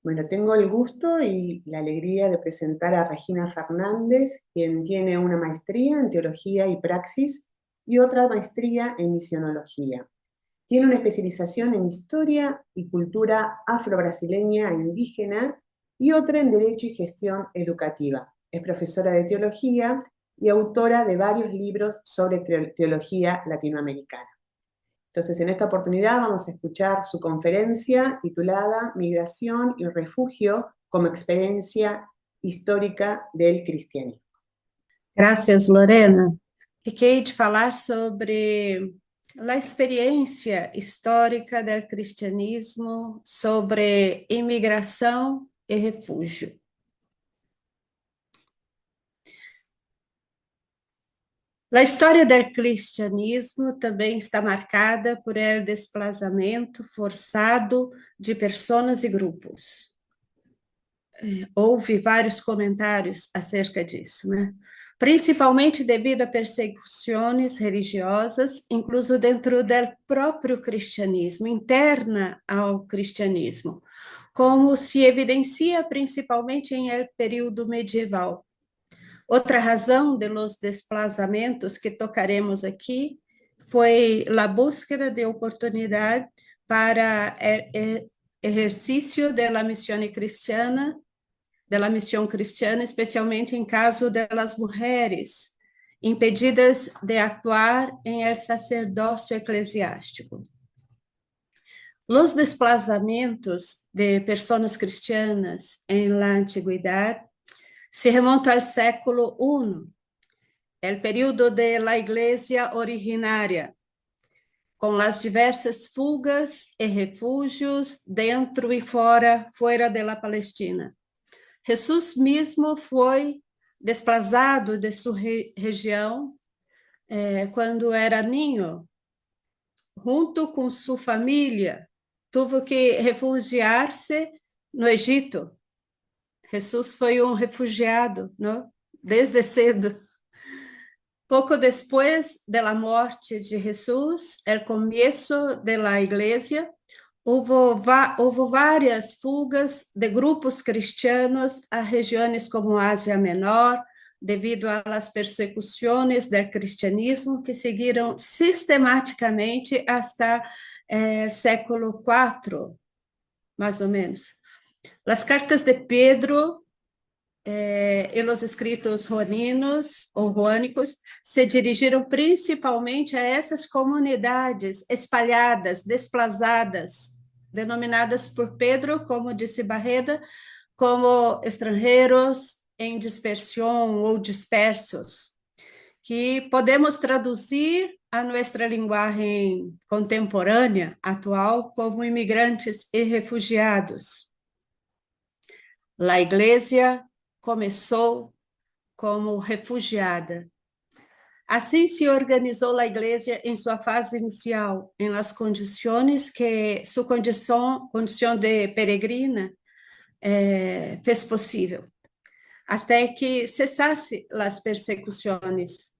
Bueno, tengo el gusto y la alegría de presentar a Regina Fernández, quien tiene una maestría en Teología y Praxis y otra maestría en Misionología. Tiene una especialización en Historia y Cultura afro-brasileña e indígena y otra en Derecho y Gestión Educativa. Es profesora de Teología y autora de varios libros sobre teología latinoamericana. Entonces, en esta oportunidad vamos a escuchar su conferencia titulada Migración y Refugio como experiencia histórica del cristianismo. Graças, Lorena. Fiquei de falar sobre a experiência histórica do cristianismo, sobre imigração e refúgio. A história do cristianismo também está marcada por el desplazamento forçado de pessoas e grupos. Houve vários comentários acerca disso, né? Principalmente devido a perseguições religiosas, incluso dentro do próprio cristianismo, interna ao cristianismo, como se evidencia principalmente em el período medieval. Outra razão de los desplazamentos que tocaremos aqui foi a búsqueda de oportunidade para o exercício da missão cristiana, especialmente em caso das mulheres impedidas de actuar em el sacerdócio eclesiástico. Os desplazamentos de pessoas cristianas em la antiguidade se remontam ao século I, o período de la Igreja originária, com as diversas fugas e refúgios dentro e fora de la Palestina. Jesus mesmo foi desplazado de sua região quando era ninho, junto com sua família, teve que refugiar-se no Egito. Jesus foi refugiado, não? Desde cedo. Pouco depois da morte de Jesus, o começo da igreja, houve várias fugas de grupos cristianos a regiões como Ásia Menor, devido às persecuções do cristianismo que seguiram sistematicamente até século IV, mais ou menos. As cartas de Pedro e os escritos joânicos se dirigiram principalmente a essas comunidades espalhadas, desplazadas, denominadas por Pedro, como disse Barreda, como estrangeiros em dispersão ou dispersos, que podemos traduzir a nossa linguagem contemporânea, atual, como imigrantes e refugiados. A igreja começou como refugiada. Assim se organizou a igreja em sua fase inicial, em las condições que sua condição de peregrina fez possível, até que cessasse as persecuções.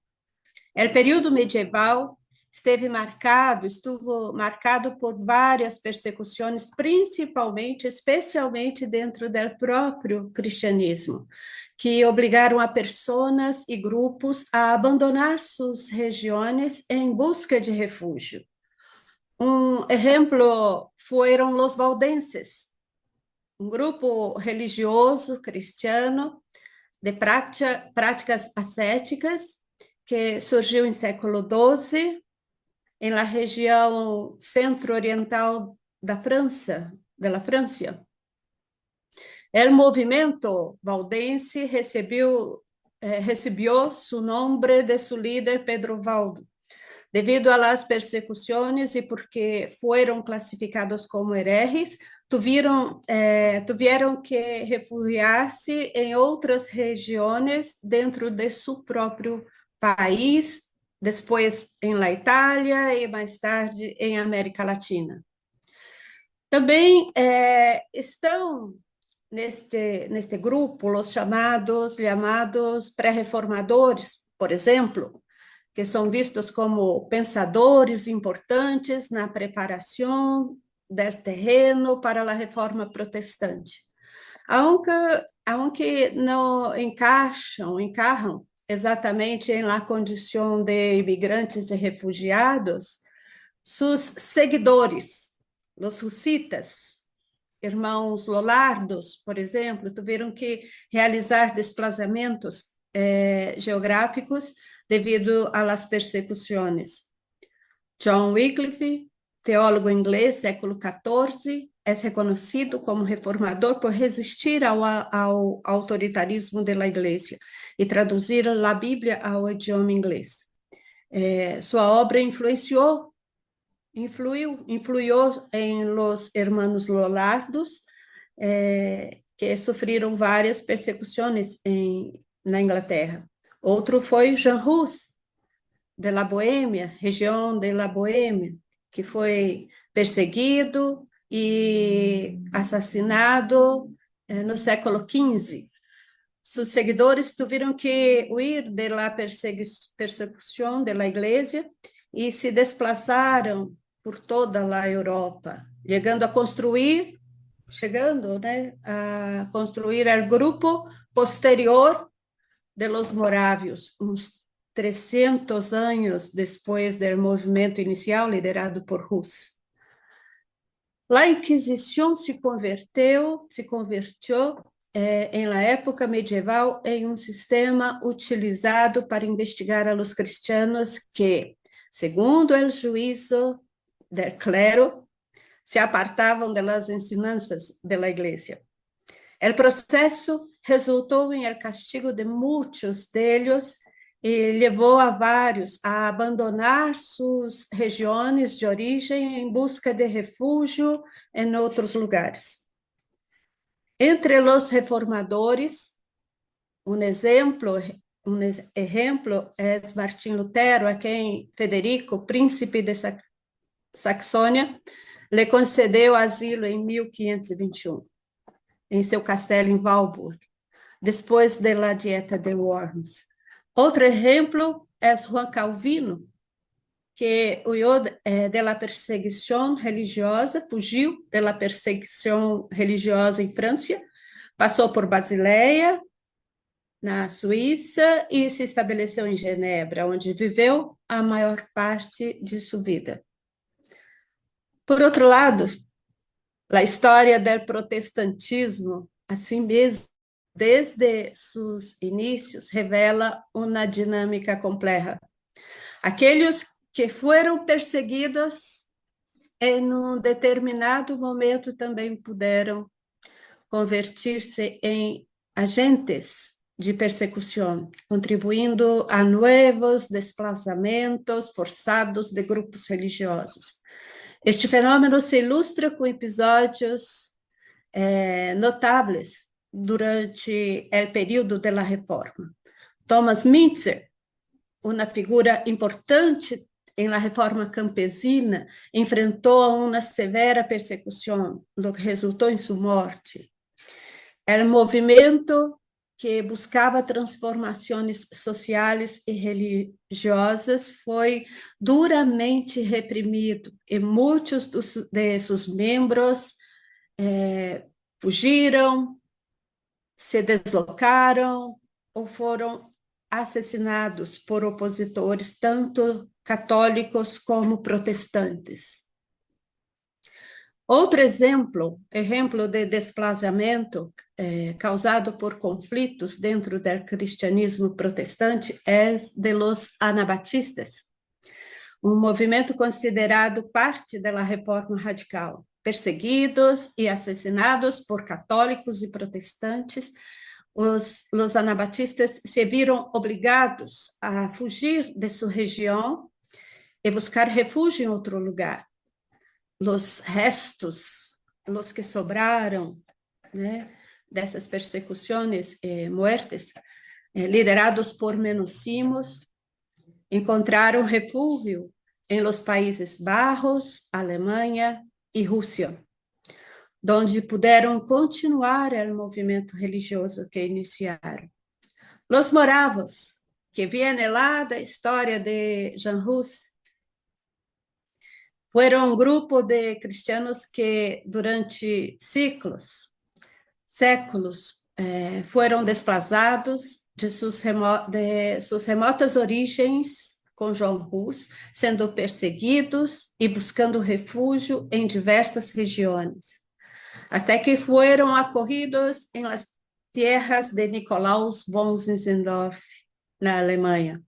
O período medieval estuvo marcado por várias persecuções, especialmente dentro do próprio cristianismo, que obrigaram a pessoas e grupos a abandonar suas regiões em busca de refúgio. Exemplo foram os valdenses, grupo religioso cristiano de práticas ascéticas que surgiu em século XII, em la região centro-oriental da França. O movimento valdense recebeu seu nome de seu líder Pedro Valdo, devido às persecuções e porque foram classificados como hereges, tiveram que refugiar-se em outras regiões dentro de seu próprio país, depois em la Itália e mais tarde em América Latina. Também estão neste grupo os chamados pré-reformadores, por exemplo, que são vistos como pensadores importantes na preparação do terreno para a reforma protestante. aunque não encaixam exatamente em la condição de imigrantes e refugiados, seus seguidores, os hussitas, irmãos Lollardos, por exemplo, tiveram que realizar desplazamentos geográficos devido às persecuções. John Wycliffe, teólogo inglês, século XIV, é reconhecido como reformador por resistir ao autoritarismo da Igreja e traduzir a Bíblia ao idioma inglês. Sua obra influiu em los hermanos Lollardos, que sofreram várias persecuções na Inglaterra. Outro foi Jean Hus, de la Boêmia, região de la Boêmia, que foi perseguido e assassinado no século XV. Seus seguidores tiveram que huir da persecução da Igreja e se desplaçaram por toda a Europa, chegando a construir o grupo posterior de los morávios, uns 300 anos depois do movimento inicial liderado por Hus. A Inquisição se convertiu em la época medieval em um sistema utilizado para investigar a los cristianos que, segundo o juízo del clero, se apartavam das ensinanças da Igreja. O processo resultou em el castigo de muitos deles e levou a vários a abandonar suas regiões de origem em busca de refúgio em outros lugares. Entre os reformadores, um exemplo é Martim Lutero, a quem Federico, príncipe de Saxônia, lhe concedeu asilo em 1521, em seu castelo em Walburg, depois da Dieta de Worms. Outro exemplo é Juan Calvino, que huyó de la perseguição religiosa, fugiu de la perseguição religiosa em França, passou por Basileia, na Suíça, e se estabeleceu em Genebra, onde viveu a maior parte de sua vida. Por outro lado, a história do protestantismo, assim mesmo, desde seus inícios, revela uma dinâmica complexa. Aqueles que foram perseguidos em um determinado momento também puderam convertir-se em agentes de persecução, contribuindo a novos desplazamentos forçados de grupos religiosos. Este fenômeno se ilustra com episódios notáveis durante o período da Reforma. Thomas Müntzer, uma figura importante em la Reforma campesina, enfrentou uma severa persecução, o que resultou em sua morte. O movimento que buscava transformações sociais e religiosas foi duramente reprimido e muitos de seus membros fugiram, se deslocaram ou foram assassinados por opositores, tanto católicos como protestantes. Outro exemplo de desplazamento causado por conflitos dentro do cristianismo protestante é de los anabatistas, um movimento considerado parte da Reforma Radical. Perseguidos e assassinados por católicos e protestantes, os anabatistas se viram obrigados a fugir de sua região e buscar refúgio em outro lugar. Os restos, os que sobraram, dessas persecuções e muertes, liderados por menocimos, encontraram refúgio em los Países Bajos, Alemanha e Rússia, onde puderam continuar o movimento religioso que iniciaram. Los moravos, que vêm lá da história de Jean Hus, foram um grupo de cristianos que, durante séculos, séculos foram desplazados de suas remotas origens com João Hus, sendo perseguidos e buscando refúgio em diversas regiões, até que foram acolhidos em las tierras de Nikolaus von Zinzendorf, na Alemanha.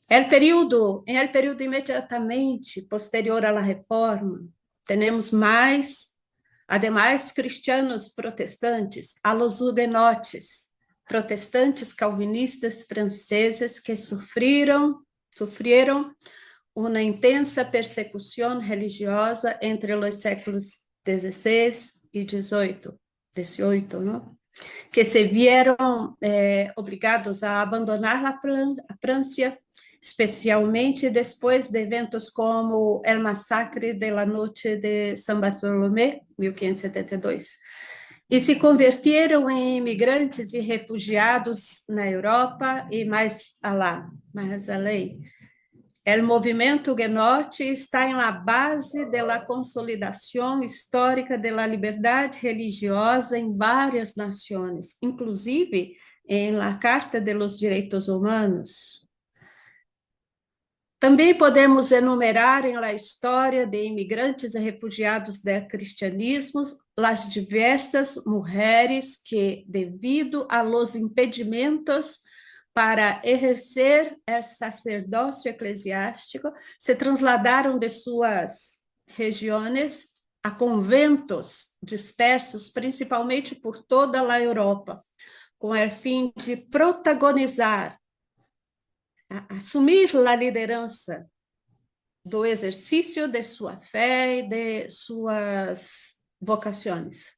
Em período imediatamente posterior à Reforma, temos ademais cristianos protestantes, a los huguenotes, protestantes calvinistas franceses que sofreram uma intensa persecução religiosa entre os séculos XVI e XVIII, não? Que se vieram obrigados a abandonar a França, especialmente depois de eventos como o Massacre de la Noche de San Bartolomé, 1572, e se converteram em imigrantes e refugiados na Europa e mais além. O movimento huguenote está na base da consolidação histórica da liberdade religiosa em várias nações, inclusive em la Carta de los Direitos Humanos. Também podemos enumerar em la história de imigrantes e refugiados do cristianismo as diversas mulheres que, devido a los impedimentos para exercer o sacerdócio eclesiástico, se trasladaram de suas regiões a conventos dispersos, principalmente por toda a Europa, com o fim de protagonizar, assumir a liderança do exercício de sua fé e de suas vocações.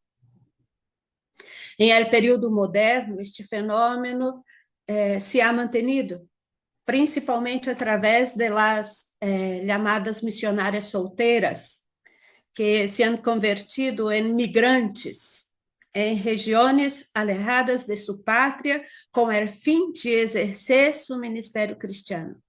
Em período moderno, este fenômeno se ha mantenido, principalmente através das chamadas missionárias solteiras, que se han convertido em migrantes em regiões alejadas de sua pátria, com o fim de exercer seu ministério cristiano.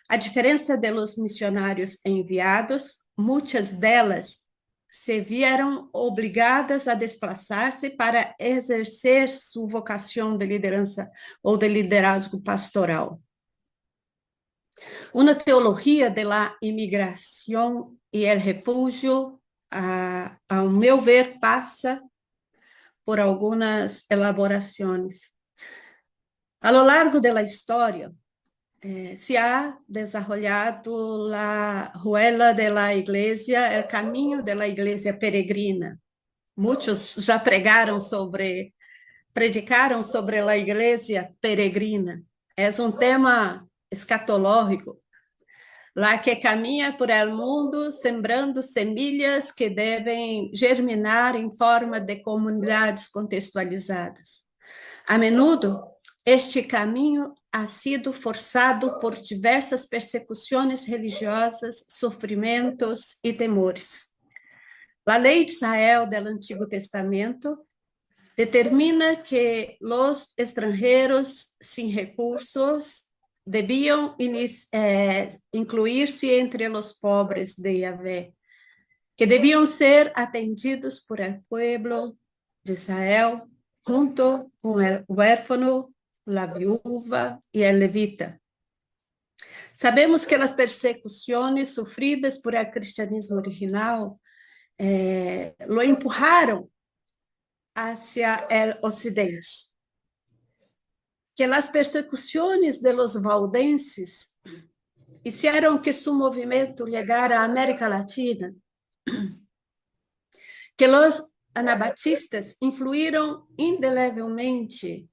A diferença de los missionários enviados, muitas delas se vieram obrigadas a desplaçar-se para exercer sua vocação de liderança ou de liderazgo pastoral. Uma teologia da imigração e o refúgio, ao meu ver, passa por algumas elaborações. A lo largo da história, se ha desarrollado a ruela de la iglesia, o caminho de la iglesia peregrina. Muitos já predicaram sobre a igreja peregrina. É tema escatológico, lá que caminha por el mundo sembrando semillas que devem germinar em forma de comunidades contextualizadas. A menudo, este caminho ha sido forçado por diversas persecuções religiosas, sofrimentos e temores. A lei de Israel do Antigo Testamento determina que os estrangeiros sem recursos deviam incluir-se entre os pobres de Yahvé, que deviam ser atendidos por el pueblo de Israel, junto com o huérfano, a viúva e o levita. Sabemos que as persecuções sofridas por el cristianismo original lo empurraram hacia o ocidente, que as persecuções de los valdenses fizeram que seu movimento chegara à América Latina, que os anabatistas influíram indelevelmente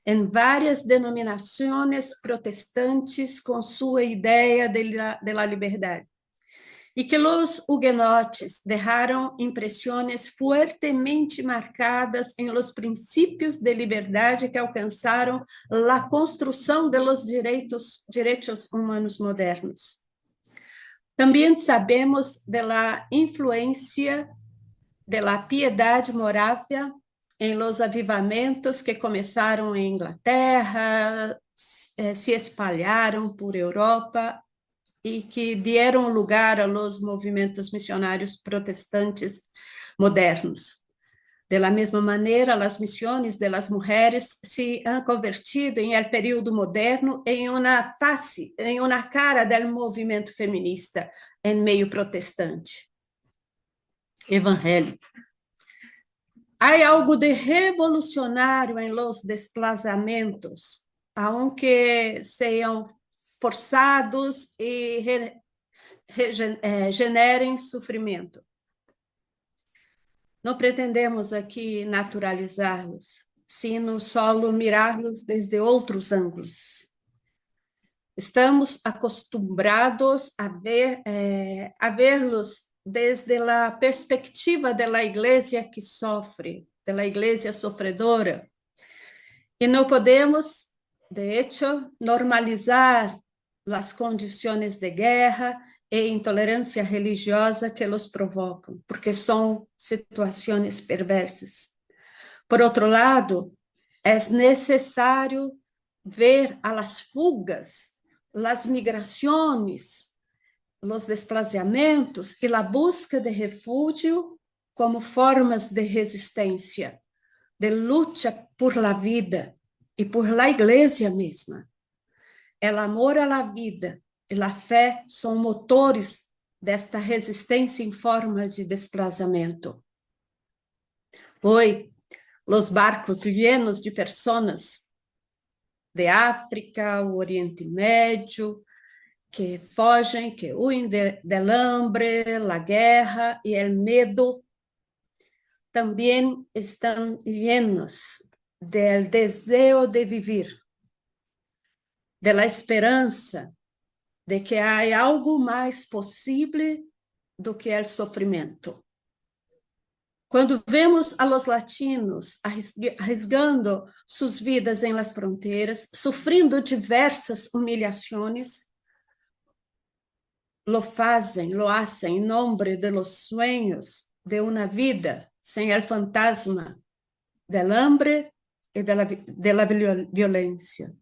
em várias denominações protestantes com sua ideia de la liberdade, e que os huguenotes deixaram impressões fuertemente marcadas em los princípios de liberdade que alcançaram a construção de los direitos humanos modernos. Também sabemos da influência da piedade morávia em los avivamentos que começaram em Inglaterra, se espalharam por Europa e que deram lugar a los movimentos missionários protestantes modernos. De la mesma maneira, as missões das mulheres se han convertido em el período moderno em uma face, em uma cara do movimento feminista em meio protestante, evangélico. Há algo de revolucionário em los desplazamentos, aunque sejam forçados e generem sofrimento. Não pretendemos aqui naturalizá-los, sino solo mirá-los desde outros ângulos. Estamos acostumbrados a vê-los desde a perspectiva da igreja que sofre, da igreja sofredora, e não podemos, de hecho, normalizar as condições de guerra e intolerância religiosa que los provocam, porque são situações perversas. Por outro lado, é necessário ver as fugas, as migrações, os desplazamentos e a busca de refúgio como formas de resistência, de luta por la vida e por la igreja mesma. El amor a la vida e a fé são motores desta resistência em forma de desplazamento. Hoje, os barcos llenos de pessoas de África, o Oriente Médio, que fogem, que huem del hambre, la guerra e el medo, também estão llenos del desejo de viver, de la esperança de que há algo mais possível do que o sofrimento. Quando vemos a los latinos arriscando suas vidas em las fronteiras, sofrendo diversas humilhações, lo hacen em nome de los sueños de uma vida sem el fantasma del hambre e de la violência.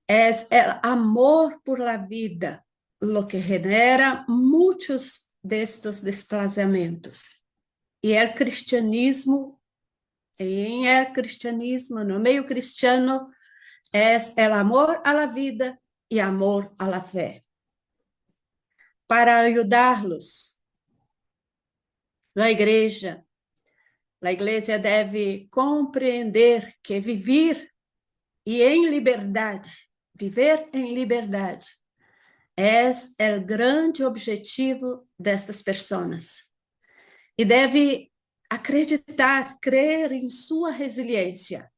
Es el amor por la vida lo que genera muitos destes desplazamentos. E el cristianismo, no meio cristiano, es el amor a la vida e amor a la fé. Para ajudá-los, a igreja deve compreender que viver em liberdade é o grande objetivo destas pessoas. E deve acreditar, crer em sua resiliência,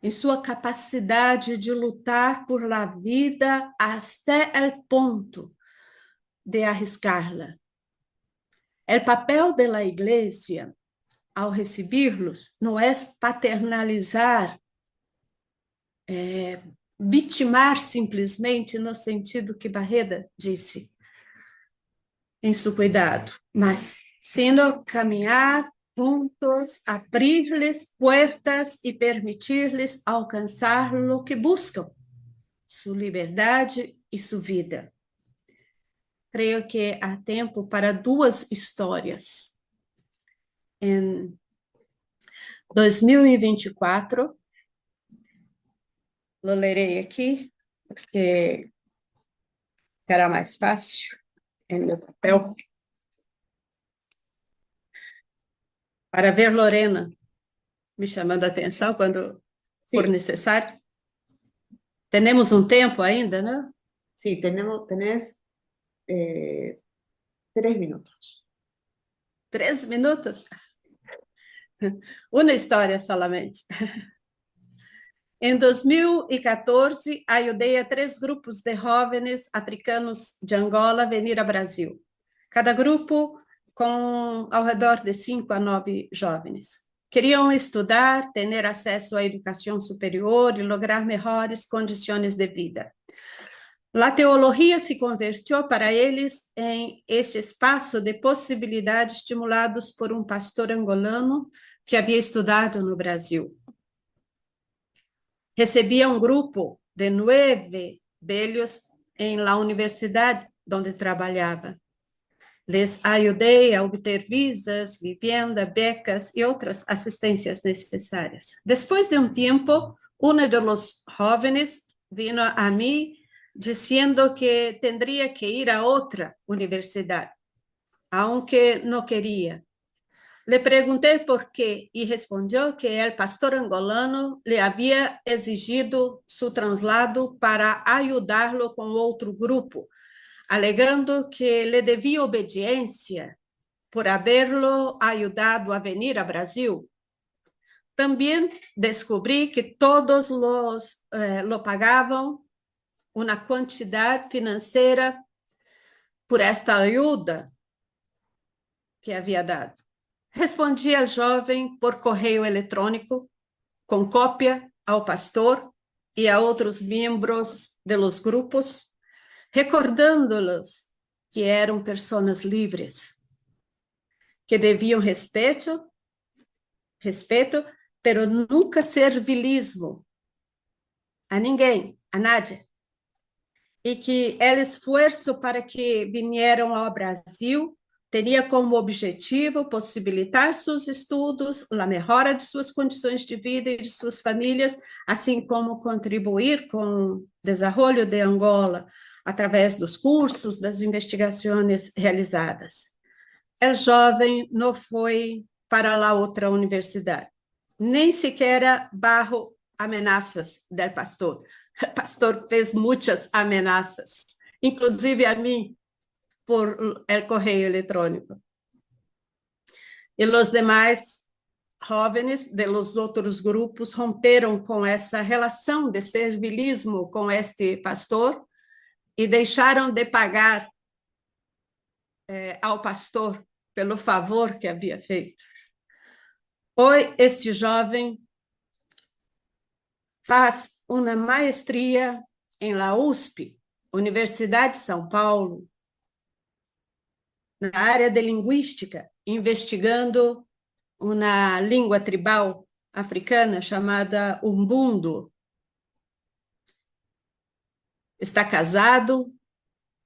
em sua capacidade de lutar por la vida até o ponto de arriscá-la. O papel da igreja, ao recebê-los, não é paternalizar, vitimar simplesmente, no sentido que Barreda disse em seu cuidado, mas sino caminhar juntos, abrir-lhes portas e permitir-lhes alcançar o que buscam, sua liberdade e sua vida. Creio que há tempo para duas histórias. Em 2024, lo lerei aqui, porque será mais fácil em meu papel. Para ver Lorena me chamando a atenção quando for necessário. Temos tempo ainda, né? Sim, tenés 3 minutos. 3 minutos? Uma história solamente. Em 2014, ajudei a 3 grupos de jovens africanos de Angola a vir ao Brasil. Cada grupo com ao redor de 5 a 9 jovens. Queriam estudar, ter acesso à educação superior e lograr melhores condições de vida. A teologia se convertiu para eles em este espaço de possibilidades estimulados por um pastor angolano que havia estudado no Brasil. Recebia um grupo de 9 deles em la universidade onde trabalhava. Les ayudei a obter visas, vivienda, becas y otras asistencias necesarias. Después de un tiempo, uno de los jóvenes vino a mí diciendo que tendría que ir a otra universidad, aunque no quería. Le pregunté por qué y respondió que el pastor angolano le había exigido su traslado para ayudarlo con otro grupo, alegando que le debía obediencia por haberlo ayudado a venir a Brasil. También descubrí que todos lo pagaban una cantidad financiera por esta ayuda que havia dado. Respondi ao jovem por correio eletrônico, com cópia ao pastor e a outros membros de los grupos, recordando-los que eram pessoas livres, que deviam respeito, pero nunca servilismo a ninguém, a nadie, e que o esforço para que vieram ao Brasil teria como objetivo possibilitar seus estudos, a melhora de suas condições de vida e de suas famílias, assim como contribuir com o desenvolvimento de Angola através dos cursos, das investigações realizadas. O jovem não foi para a outra universidade, nem sequer bajo ameaças do pastor. O pastor fez muitas ameaças, inclusive a mim, por el correio eletrônico. E os demais jovens de los outros grupos romperam com essa relação de servilismo com este pastor e deixaram de pagar ao pastor pelo favor que havia feito. Hoje, este jovem faz uma maestria em la USP, Universidade de São Paulo, na área de linguística, investigando uma língua tribal africana chamada Umbundo. Está casado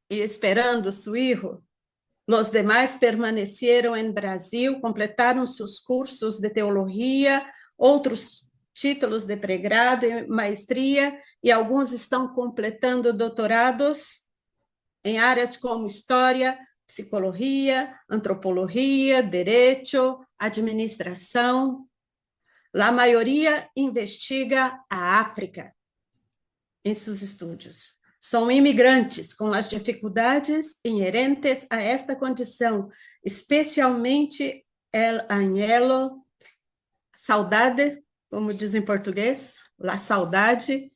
e esperando seu filho. Os demais permaneceram em Brasil, completaram seus cursos de teologia, outros títulos de pregrado e maestria, e alguns estão completando doutorados em áreas como história, psicologia, antropologia, direito, administração. A maioria investiga a África em seus estudos. São imigrantes com as dificuldades inerentes a esta condição, especialmente el anhelo, saudade, como diz em português, a saudade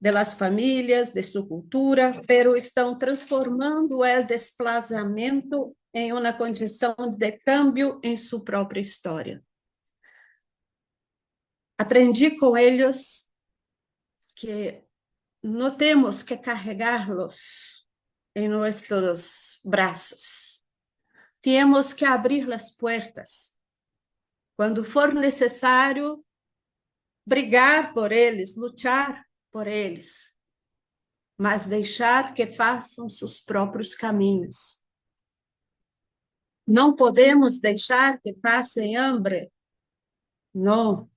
de las famílias, de sua cultura, pero estão transformando o desplazamento em uma condição de câmbio em sua própria história. Aprendi com eles que não temos que carregá-los em nossos braços. Temos que abrir as portas. Quando for necessário, brigar por eles, lutar por eles, mas deixar que façam seus próprios caminhos. Não podemos deixar que passem hambre, não,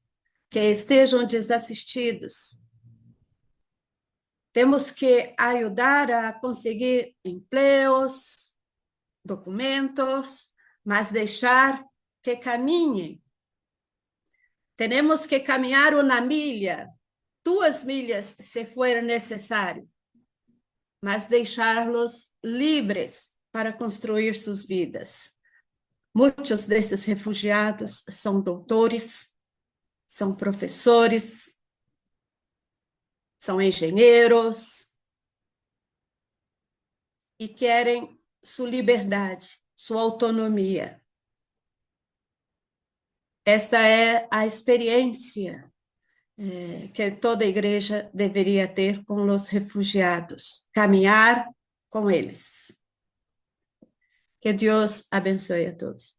que estejam desassistidos. Temos que ajudar a conseguir empregos, documentos, mas deixar que caminhem. Temos que caminhar uma milha, 2 milhas, se for necessário, mas deixá-los livres para construir suas vidas. Muitos desses refugiados são doutores, são professores, são engenheiros e querem sua liberdade, sua autonomia. Esta é a experiência que toda igreja deveria ter com os refugiados, caminhar com eles. Que Deus abençoe a todos.